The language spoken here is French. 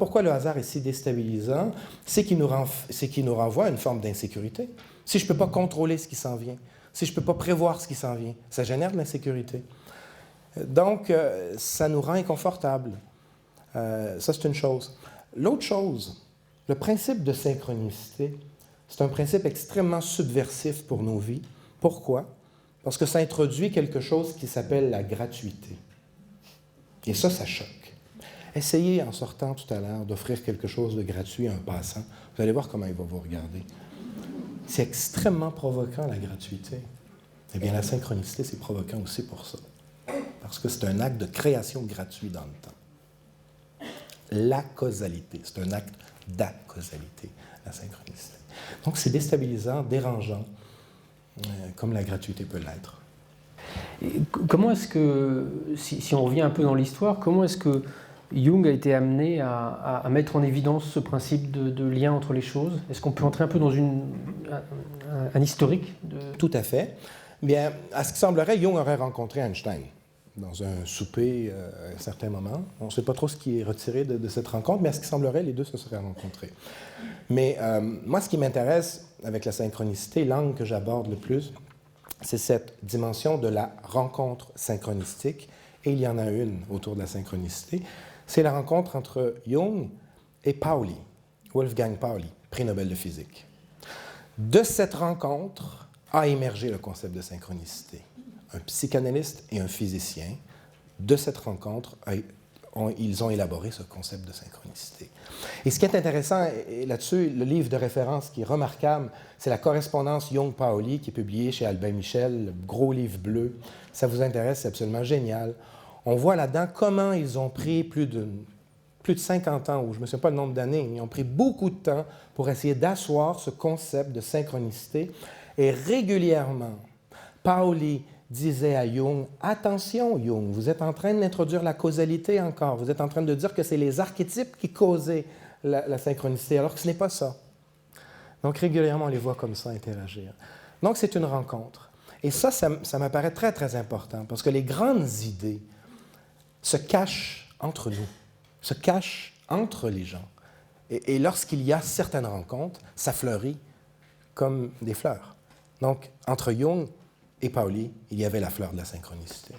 pourquoi le hasard est si déstabilisant? C'est qu'il nous renvoie à une forme d'insécurité. Si je ne peux pas contrôler ce qui s'en vient, si je ne peux pas prévoir ce qui s'en vient, ça génère de l'insécurité. Donc, ça nous rend inconfortables. Ça, c'est une chose. L'autre chose, le principe de synchronicité, c'est un principe extrêmement subversif pour nos vies. Pourquoi? Parce que ça introduit quelque chose qui s'appelle la gratuité. Et ça choque. Essayez, en sortant tout à l'heure, d'offrir quelque chose de gratuit à un passant. Vous allez voir comment il va vous regarder. C'est extrêmement provoquant, la gratuité. Eh bien, la synchronicité, c'est provoquant aussi pour ça. Parce que c'est un acte de création gratuit dans le temps. La causalité, c'est un acte d'acausalité, la synchronicité. Donc, c'est déstabilisant, dérangeant, comme la gratuité peut l'être. Et comment est-ce que, si on revient un peu dans l'histoire, comment est-ce que Jung a été amené à mettre en évidence ce principe de lien entre les choses? Est-ce qu'on peut entrer un peu dans un historique Tout à fait. Bien, à ce qui semblerait, Jung aurait rencontré Einstein dans un souper à un certain moment. On ne sait pas trop ce qui est retiré de cette rencontre, mais à ce qui semblerait, les deux se seraient rencontrés. Mais moi, ce qui m'intéresse avec la synchronicité, l'angle que j'aborde le plus, c'est cette dimension de la rencontre synchronistique, et il y en a une autour de la synchronicité. C'est la rencontre entre Jung et Pauli, Wolfgang Pauli, prix Nobel de physique. De cette rencontre a émergé le concept de synchronicité. Un psychanalyste et un physicien, de cette rencontre, ils ont élaboré ce concept de synchronicité. Et ce qui est intéressant, et là-dessus, le livre de référence qui est remarquable, c'est la correspondance Jung-Pauli qui est publiée chez Albin Michel, le gros livre bleu. Ça vous intéresse, c'est absolument génial. On voit là-dedans comment ils ont pris plus de 50 ans, ou je ne me souviens pas le nombre d'années, ils ont pris beaucoup de temps pour essayer d'asseoir ce concept de synchronicité. Et régulièrement, Pauli disait à Jung, « Attention, Jung, vous êtes en train d'introduire la causalité encore. Vous êtes en train de dire que c'est les archétypes qui causaient la synchronicité, alors que ce n'est pas ça. » Donc, régulièrement, on les voit comme ça interagir. Donc, c'est une rencontre. Et ça m'apparaît très, très important, parce que les grandes idées se cachent entre nous, se cachent entre les gens. Et lorsqu'il y a certaines rencontres, ça fleurit comme des fleurs. Donc, entre Jung et Pauli, il y avait la fleur de la synchronicité.